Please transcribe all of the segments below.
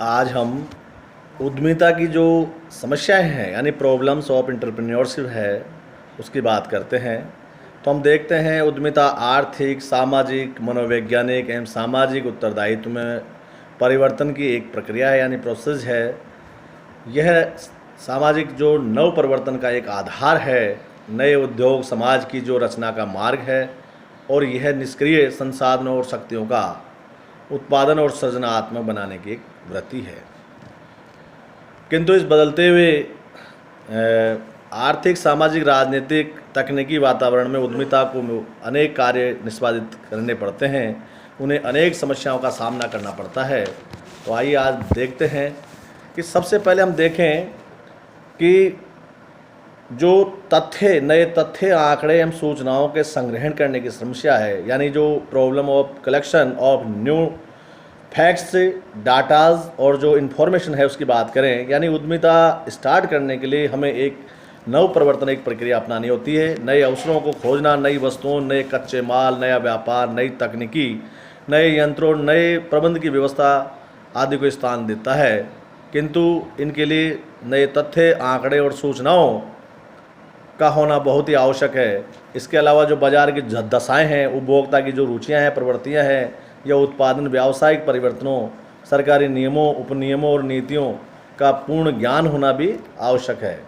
आज हम उद्यमिता की जो समस्याएं हैं यानी प्रॉब्लम्स ऑफ एंटरप्रेन्योरशिप है उसकी बात करते हैं। तो हम देखते हैं उद्यमिता आर्थिक, सामाजिक, मनोवैज्ञानिक एवं सामाजिक उत्तरदायित्व में परिवर्तन की एक प्रक्रिया है यानी प्रोसेस है। यह सामाजिक जो नव परिवर्तन का एक आधार है, नए उद्योग समाज की जो रचना का मार्ग है और यह निष्क्रिय संसाधनों और शक्तियों का उत्पादन और सृजनात्मक बनाने की एक वृत्ति है। किंतु इस बदलते हुए आर्थिक, सामाजिक, राजनीतिक, तकनीकी वातावरण में उद्यमिता को अनेक कार्य निष्पादित करने पड़ते हैं, उन्हें अनेक समस्याओं का सामना करना पड़ता है। तो आइए आज देखते हैं कि सबसे पहले हम देखें कि जो तथ्य, नए तथ्य, आंकड़े एवं सूचनाओं के संग्रहण करने की समस्या है, यानी जो problem of collection of new facts, datas और जो इन्फॉर्मेशन है उसकी बात करें, यानी उद्यमिता स्टार्ट करने के लिए हमें एक नव परिवर्तन एक प्रक्रिया अपनानी होती है। नए अवसरों को खोजना, नई वस्तुओं, नए कच्चे माल, नया व्यापार, नई तकनीकी, नए यंत्रों, नए प्रबंध की व्यवस्था आदि को स्थान देता है। किंतु इनके लिए नए तथ्य, आंकड़े और सूचनाओं का होना बहुत ही आवश्यक है। इसके अलावा जो बाजार की दशाएं हैं, उपभोक्ता की जो रुचियां हैं, प्रवृत्तियां हैं या उत्पादन व्यावसायिक परिवर्तनों, सरकारी नियमों, उपनियमों और नीतियों का पूर्ण ज्ञान होना भी आवश्यक है।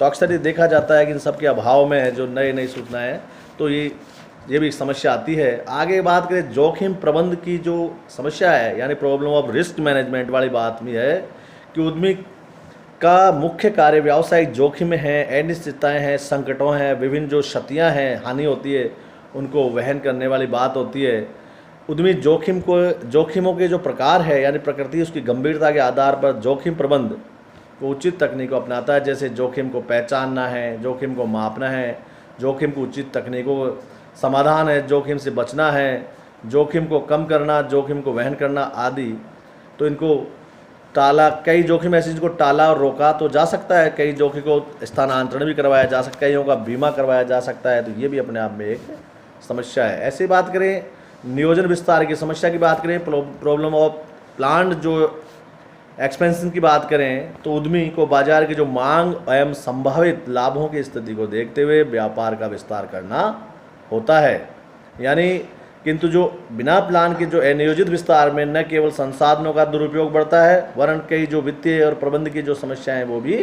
तो अक्सर ये देखा जाता है कि इन सब के अभाव में जो नई नई सूचनाएं हैं तो ये भी समस्या आती है। आगे बात करें जोखिम प्रबंध की जो समस्या है, यानी प्रॉब्लम ऑफ रिस्क मैनेजमेंट वाली बात भी है कि उद्यमी का मुख्य कार्य व्यावसायिक जोखिम है, अनिश्चितताएं हैं, संकटों हैं, विभिन्न जो क्षतियां हैं, हानि होती है, उनको वहन करने वाली बात होती है। उद्यमी जोखिमों के जो प्रकार है यानी प्रकृति, उसकी गंभीरता के आधार पर जोखिम प्रबंध को उचित तकनीक को अपनाता है। जैसे जोखिम को पहचानना है, जोखिम को मापना है, जोखिम को उचित तकनीकों समाधान है, जोखिम से बचना है, जोखिम को कम करना, जोखिम को वहन करना आदि। तो इनको टाला, कई जोखिम ऐसे जिनको टाला और रोका तो जा सकता है, कई जोखिम को स्थानांतरण भी करवाया जा सकता है, कईयों का बीमा करवाया जा सकता है। तो ये भी अपने आप में एक समस्या है। ऐसी बात करें नियोजन विस्तार की समस्या की बात करें, प्रॉब्लम ऑफ प्लांट जो एक्सपेंशन की बात करें, तो उद्यमी को बाजार की जो मांग एवं संभावित लाभों की स्थिति को देखते हुए व्यापार का विस्तार करना होता है। यानी किंतु जो बिना प्लान के जो अनियोजित विस्तार में न केवल संसाधनों का दुरुपयोग बढ़ता है वरन कई जो वित्तीय और प्रबंध की जो समस्याएं वो भी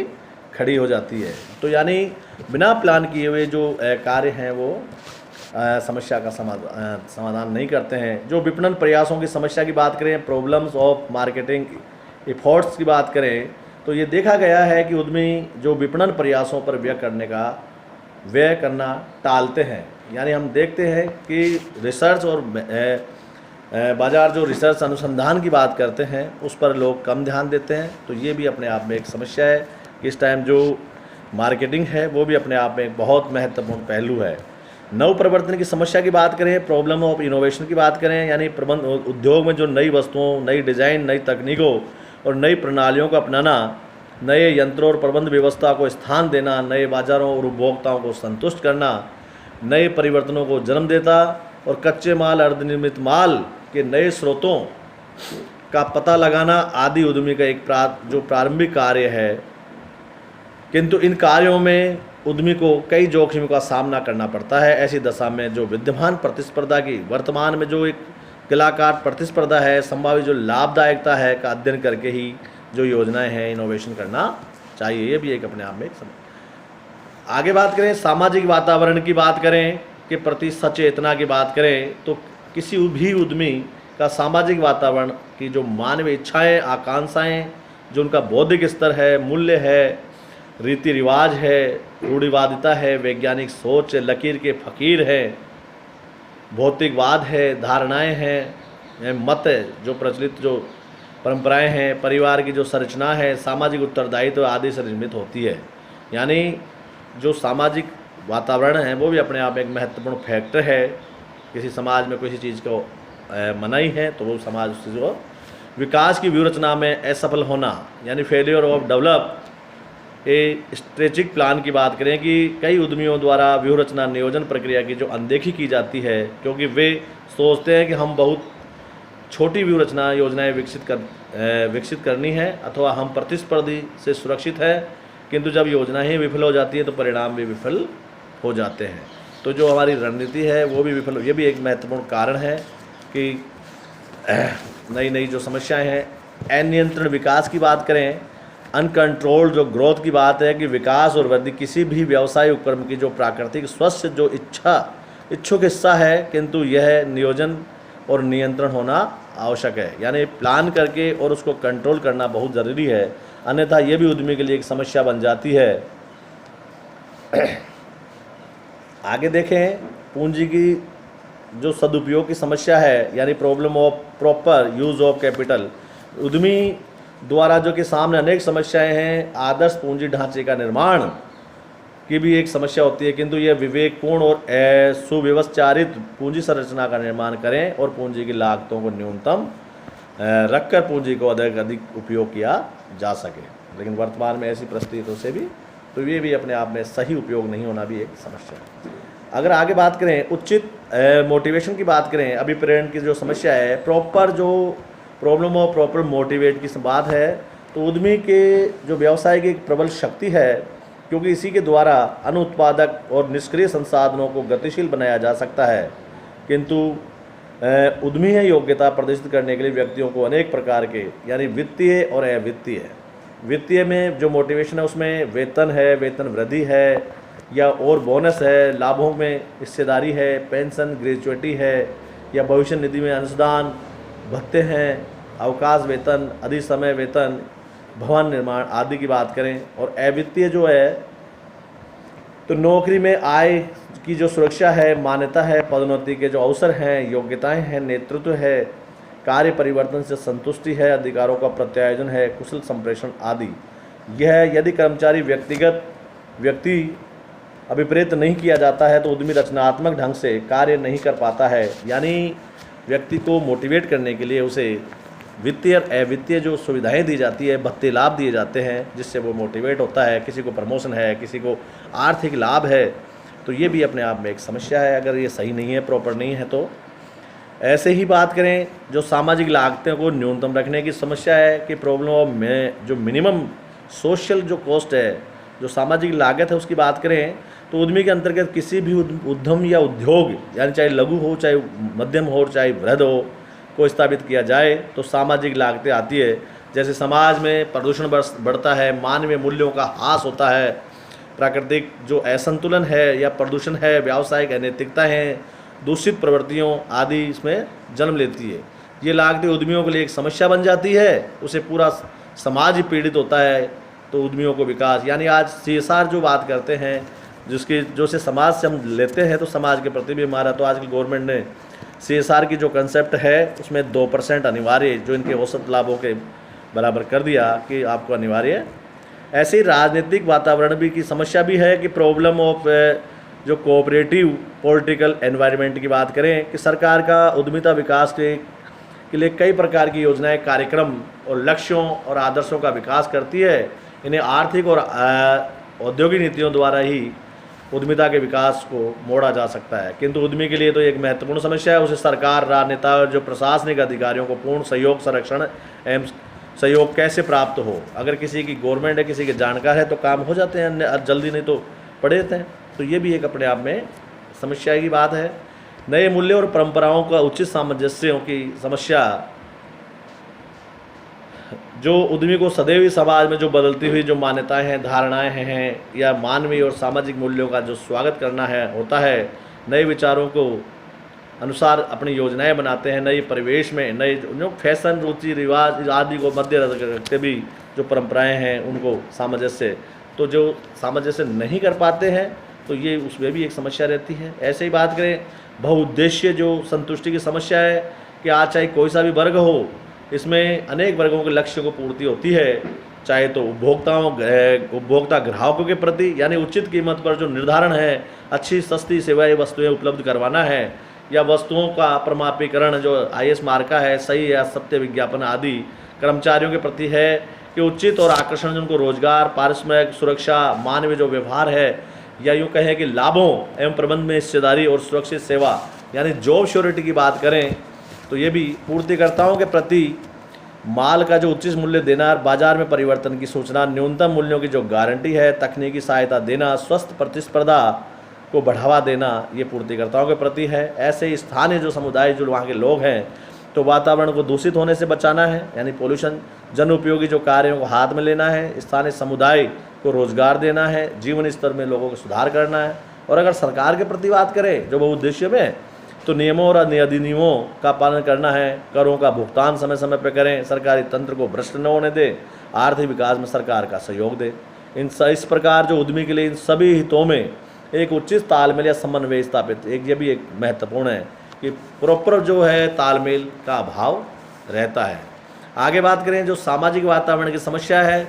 खड़ी हो जाती है। तो यानी बिना प्लान किए हुए जो कार्य हैं वो समस्या का समाधान नहीं करते हैं। जो विपणन प्रयासों की समस्या की बात करें, प्रॉब्लम्स ऑफ मार्केटिंग एफर्ट्स की बात करें, तो ये देखा गया है कि उद्यमी जो विपणन प्रयासों पर व्यय करना टालते हैं। यानी हम देखते हैं कि रिसर्च और बाजार जो रिसर्च अनुसंधान की बात करते हैं उस पर लोग कम ध्यान देते हैं। तो ये भी अपने आप में एक समस्या है कि इस टाइम जो मार्केटिंग है वो भी अपने आप में एक बहुत महत्वपूर्ण पहलू है। नव परिवर्तन की समस्या की बात करें, प्रॉब्लम ऑफ इनोवेशन की बात करें, यानी प्रबंध उद्योग में जो नई वस्तुओं, नई डिज़ाइन, नई तकनीकों और नई प्रणालियों को अपनाना, नए यंत्रों और प्रबंध व्यवस्था को स्थान देना, नए बाजारों और उपभोक्ताओं को संतुष्ट करना, नए परिवर्तनों को जन्म देता और कच्चे माल, अर्धनिर्मित माल के नए स्रोतों का पता लगाना आदि उद्यमी का एक जो प्रारंभिक कार्य है। किंतु इन कार्यों में उद्यमी को कई जोखिमों का सामना करना पड़ता है। ऐसी दशा में जो विद्यमान प्रतिस्पर्धा की वर्तमान में जो एक कलाकार प्रतिस्पर्धा है, संभावित जो लाभदायकता है का अध्ययन करके ही जो योजनाएं हैं इनोवेशन करना चाहिए। ये भी एक अपने आप में एक आगे बात करें सामाजिक वातावरण की बात करें के प्रति सचेतना की बात करें, तो किसी भी उद्यमी का सामाजिक वातावरण की जो मानवीय इच्छाएं, आकांक्षाएं, जो उनका बौद्धिक स्तर है, मूल्य है, रीति रिवाज है, रूढ़िवादिता है, वैज्ञानिक सोच है, लकीर के फकीर है, भौतिकवाद है, धारणाएं हैं, मत जो प्रचलित जो परंपराएं हैं, परिवार की जो संरचना है, सामाजिक उत्तरदायित्व आदि से निर्मित होती है। यानी जो सामाजिक वातावरण है वो भी अपने आप में एक महत्वपूर्ण फैक्टर है। किसी समाज में किसी चीज़ को मनाही है तो वो समाज उससे जो विकास की व्यूहरचना में असफल होना, यानी failure of develop a strategic plan की बात करें कि कई उद्यमियों द्वारा व्यूहरचना नियोजन प्रक्रिया की जो अनदेखी की जाती है, क्योंकि वे सोचते हैं कि हम बहुत छोटी व्यूहरचना योजनाएं विकसित करनी है, अथवा हम प्रतिस्पर्धी से सुरक्षित है, किंतु जब योजना ही विफल हो जाती है तो परिणाम भी विफल हो जाते हैं। तो जो हमारी रणनीति है वो भी विफल, ये भी एक महत्वपूर्ण कारण है कि नई नई जो समस्याएं हैं। अनियंत्रित विकास की बात करें, अनकंट्रोल्ड जो ग्रोथ की बात है कि विकास और वृद्धि किसी भी व्यवसाय उपक्रम की जो प्राकृतिक स्वस्थ जो इच्छुक हिस्सा है, किंतु यह नियोजन और नियंत्रण होना आवश्यक है। यानी प्लान करके और उसको कंट्रोल करना बहुत ज़रूरी है, अन्यथा ये भी उद्यमी के लिए एक समस्या बन जाती है। आगे देखें, पूंजी की जो सदुपयोग की समस्या है, यानी problem of proper use of capital. उद्यमी द्वारा जो कि सामने अनेक समस्याएं हैं, आदर्श पूंजी ढांचे का निर्माण की भी एक समस्या होती है, किंतु यह विवेकपूर्ण और सुव्यवस्थित पूंजी संरचना का निर्माण करें और पूंजी की लागतों को न्यूनतम रखकर पूंजी को अधिक उपयोग किया जा सके। लेकिन वर्तमान में ऐसी परिस्थितियों से भी तो ये भी अपने आप में सही उपयोग नहीं होना भी एक समस्या है। अगर आगे बात करें, उचित मोटिवेशन की बात करें, अभिप्रेरण की जो समस्या है, प्रॉपर जो प्रॉब्लम ऑफ प्रॉपर मोटिवेट की बात है, तो उद्यमी के जो व्यवसाय की एक प्रबल शक्ति है, क्योंकि इसी के द्वारा अनुत्पादक और निष्क्रिय संसाधनों को गतिशील बनाया जा सकता है, किंतु उद्यमीय योग्यता प्रदर्शित करने के लिए व्यक्तियों को अनेक प्रकार के, यानी वित्तीय और वित्तीय में जो मोटिवेशन है उसमें वेतन है, वेतन वृद्धि है या और बोनस है, लाभों में हिस्सेदारी है, पेंशन ग्रेजुएटी है या भविष्य निधि में अंशदान, भत्ते हैं, अवकाश वेतन, अधिक समय वेतन, भवन निर्माण आदि की बात करें। और अवित्तीय जो है तो नौकरी में आय की जो सुरक्षा है, मान्यता है, पदोन्नति के जो अवसर हैं, योग्यताएं हैं, नेतृत्व है, कार्य परिवर्तन से संतुष्टि है, अधिकारों का प्रत्यायोजन है, कुशल संप्रेषण आदि। यह यदि कर्मचारी व्यक्ति अभिप्रेत नहीं किया जाता है तो उद्यमी रचनात्मक ढंग से कार्य नहीं कर पाता है। यानी व्यक्ति को मोटिवेट करने के लिए उसे वित्तीय और अवित्तीय जो सुविधाएं दी जाती है, भत्ते लाभ दिए जाते हैं, जिससे वो मोटिवेट होता है। किसी को प्रमोशन है, किसी को आर्थिक लाभ है, तो ये भी अपने आप में एक समस्या है अगर ये सही नहीं है, प्रॉपर नहीं है तो। ऐसे ही बात करें, जो सामाजिक लागतें को न्यूनतम रखने की समस्या है कि प्रॉब्लम में जो मिनिमम सोशल जो कॉस्ट है, जो सामाजिक लागत है उसकी बात करें तो उद्यमी के अंतर्गत किसी भी उद्यम या उद्योग, यानी चाहे लघु हो, चाहे मध्यम हो, चाहे वृहद हो, को स्थापित किया जाए तो सामाजिक लागतें आती है। जैसे समाज में प्रदूषण बढ़ता है, मानवीय मूल्यों का ह्रास होता है, प्राकृतिक जो असंतुलन है या प्रदूषण है, व्यावसायिक अनैतिकता है, दूषित प्रवृत्तियों आदि इसमें जन्म लेती है। ये लागतें उद्यमियों के लिए एक समस्या बन जाती है, उसे पूरा समाज ही पीड़ित होता है। तो उद्यमियों को विकास, यानी आज CSR जो बात करते हैं, जिसकी जो से समाज से हम लेते हैं तो समाज के प्रति भी हमारा, तो आजकल गवर्नमेंट ने CSR की जो कंसेप्ट है उसमें 2% अनिवार्य, जो इनके औसत लाभों के बराबर कर दिया कि आपको अनिवार्य। ऐसे ही राजनीतिक वातावरण भी की समस्या भी है कि प्रॉब्लम ऑफ जो कोऑपरेटिव पॉलिटिकल एनवायरनमेंट की बात करें कि सरकार का उद्यमिता विकास के लिए कई प्रकार की योजनाएं, कार्यक्रम और लक्ष्यों और आदर्शों का विकास करती है। इन्हें आर्थिक और औद्योगिक नीतियों द्वारा ही उद्यमिता के विकास को मोड़ा जा सकता है, किंतु उद्यमी के लिए तो एक महत्वपूर्ण समस्या है। उसे सरकार, राजनेता और जो प्रशासनिक अधिकारियों को पूर्ण सहयोग, संरक्षण एवं सहयोग कैसे प्राप्त हो। अगर किसी की गवर्नमेंट है, किसी के जानकार है तो काम हो जाते हैं जल्दी, नहीं तो पड़े रहते हैं। तो ये भी एक अपने आप में समस्या की बात है। नए मूल्य और परंपराओं का उचित सामंजस्यों की समस्या, जो उद्यमी को सदैव ही समाज में जो बदलती हुई जो मान्यताएं हैं, धारणाएं हैं या मानवीय और सामाजिक मूल्यों का जो स्वागत करना है होता है, नए विचारों को अनुसार अपनी योजनाएं बनाते हैं, नए परिवेश में नए जो फैशन, रुचि, रिवाज आदि को मध्य रखते भी जो परंपराएं हैं उनको सामंजस्य, तो जो सामंजस्य नहीं कर पाते हैं तो ये उसमें भी एक समस्या रहती है। ऐसे ही बात करें बहुउद्देशीय जो संतुष्टि की समस्या है कि आज चाहे कोई सा भी वर्ग हो, इसमें अनेक वर्गों के लक्ष्य को पूर्ति होती है, चाहे तो उपभोक्ता ग्राहकों के प्रति, यानी उचित कीमत पर जो निर्धारण है, अच्छी सस्ती सेवाएं वस्तुएं उपलब्ध करवाना है, या वस्तुओं का प्रमापीकरण जो IS मार्का है, सही या सत्य विज्ञापन आदि। कर्मचारियों के प्रति है कि उचित और आकर्षण जिनको रोजगार, पारिश्रमिक सुरक्षा, मानवीय जो व्यवहार है, या यूँ कहें कि लाभों एवं प्रबंध में हिस्सेदारी और सुरक्षित सेवा, यानी जॉब श्योरिटी की बात करें तो ये भी पूर्तिकर्ताओं के प्रति माल का जो उचित मूल्य देना, बाजार में परिवर्तन की सूचना, न्यूनतम मूल्यों की जो गारंटी है, तकनीकी सहायता देना, स्वस्थ प्रतिस्पर्धा को बढ़ावा देना, ये पूर्तिकर्ताओं के प्रति है। ऐसे ही स्थानीय जो समुदाय, जो वहाँ के लोग हैं, तो वातावरण को दूषित होने से बचाना है, यानी पोल्यूशन, जन उपयोगी जो कार्यों को हाथ में लेना है, स्थानीय समुदाय को रोजगार देना है, जीवन स्तर में लोगों को सुधार करना है। और अगर सरकार के प्रति बात करें जो बहुउद्देश्य में, तो नियमों और अधिनियमों का पालन करना है, करों का भुगतान समय समय पर करें, सरकारी तंत्र को भ्रष्ट न होने दें, आर्थिक विकास में सरकार का सहयोग दें। इस प्रकार जो उद्यमी के लिए इन सभी हितों में एक उचित तालमेल या समन्वय स्थापित, ये भी एक महत्वपूर्ण है कि प्रॉपर जो है तालमेल का अभाव रहता है। आगे बात करें जो सामाजिक वातावरण की समस्या है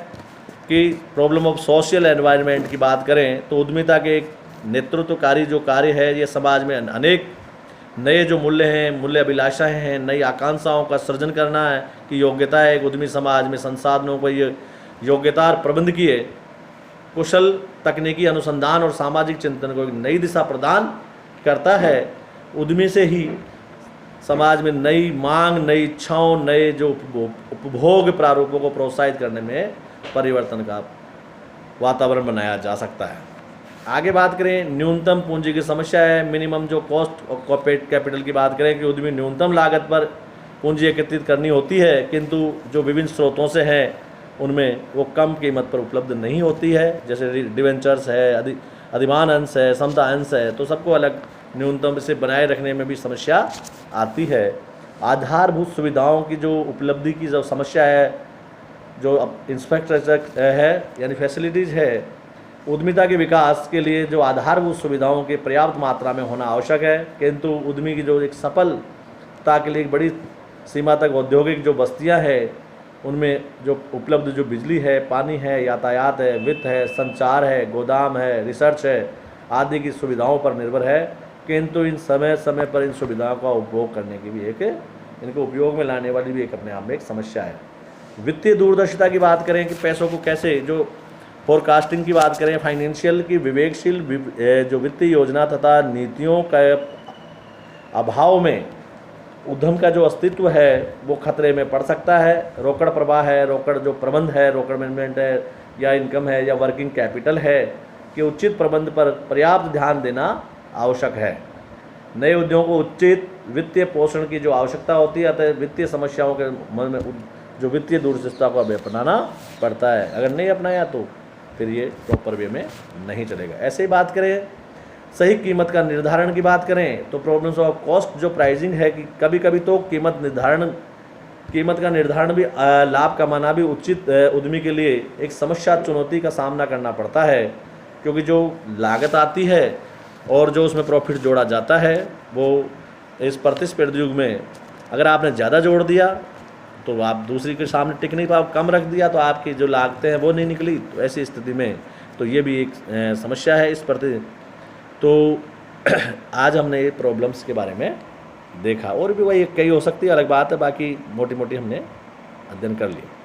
कि प्रॉब्लम ऑफ सोशल एनवायरनमेंट की बात करें, तो उद्यमिता के एक नेतृत्वकारी जो कार्य है, ये समाज में अनेक नए जो मूल्य हैं, मूल्य अभिलाषाएँ हैं, नई आकांक्षाओं का सृजन करना है कि योग्यता है। एक उद्यमी समाज में संसाधनों को ये योग्यता और प्रबंधकीय कुशल तकनीकी अनुसंधान और सामाजिक चिंतन को एक नई दिशा प्रदान करता है। उद्यमी से ही समाज में नई मांग, नई इच्छाओं, नए जो उपभोग प्रारूपों को प्रोत्साहित करने में परिवर्तन का वातावरण बनाया जा सकता है। आगे बात करें न्यूनतम पूंजी की समस्या है, मिनिमम जो कॉस्ट ऑफ कैपिटल की बात करें कि उद्यमी न्यूनतम लागत पर पूंजी एकत्रित करनी होती है, किंतु जो विभिन्न स्रोतों से हैं उनमें वो कम कीमत पर उपलब्ध नहीं होती है, जैसे डिवेंचर्स है, अधिमान अंश है, समता अंश है, तो सबको अलग न्यूनतम से बनाए रखने में भी समस्या आती है। आधारभूत सुविधाओं की जो उपलब्धि की जो समस्या है, जो इंफ्रास्ट्रक्चर है यानी फैसिलिटीज़ है, उद्यमिता के विकास के लिए जो आधारभूत सुविधाओं के पर्याप्त मात्रा में होना आवश्यक है, किंतु उद्यमी की जो एक सफलता के लिए एक बड़ी सीमा तक औद्योगिक जो बस्तियां हैं उनमें जो उपलब्ध जो बिजली है, पानी है, यातायात है, वित्त है, संचार है, गोदाम है, रिसर्च है आदि की सुविधाओं पर निर्भर है, किंतु इन समय समय पर इन सुविधाओं का उपभोग करने की भी एक, इनको उपयोग में लाने वाली भी एक अपने आप में एक समस्या है। वित्तीय दूरदर्शिता की बात करें कि पैसों को कैसे, जो फोरकास्टिंग की बात करें, फाइनेंशियल की विवेकशील जो वित्तीय योजना तथा नीतियों का अभाव में उद्यम का जो अस्तित्व है वो खतरे में पड़ सकता है। रोकड़ प्रवाह है, रोकड़ जो प्रबंध है, रोकड़ मैनेजमेंट है या इनकम है या वर्किंग कैपिटल है कि उचित प्रबंध पर पर्याप्त ध्यान देना आवश्यक है। नए उद्योगों को उचित वित्तीय पोषण की जो आवश्यकता होती है, अतः वित्तीय समस्याओं के मन में जो वित्तीय दूरदर्शिता को अब अपनाना पड़ता है। अगर नहीं अपनाया तो फिर ये प्रॉपर वे में नहीं चलेगा। ऐसे ही बात करें सही कीमत का निर्धारण की बात करें तो प्रॉब्लम्स ऑफ कॉस्ट जो प्राइसिंग है कि कभी कभी तो कीमत का निर्धारण भी लाभ कमाना भी उचित उद्यमी के लिए एक समस्या चुनौती का सामना करना पड़ता है, क्योंकि जो लागत आती है और जो उसमें प्रॉफिट जोड़ा जाता है वो इस प्रतिस्पर्धी युग में अगर आपने ज़्यादा जोड़ दिया तो आप दूसरी के सामने टिक नहीं पाओ, कम रख दिया तो आपकी जो लागतें हैं वो नहीं निकली, तो ऐसी स्थिति में तो ये भी एक समस्या है इस प्रति। तो आज हमने ये प्रॉब्लम्स के बारे में देखा, और भी वही कई हो सकती है, अलग बात है, बाकी मोटी मोटी हमने अध्ययन कर लिया।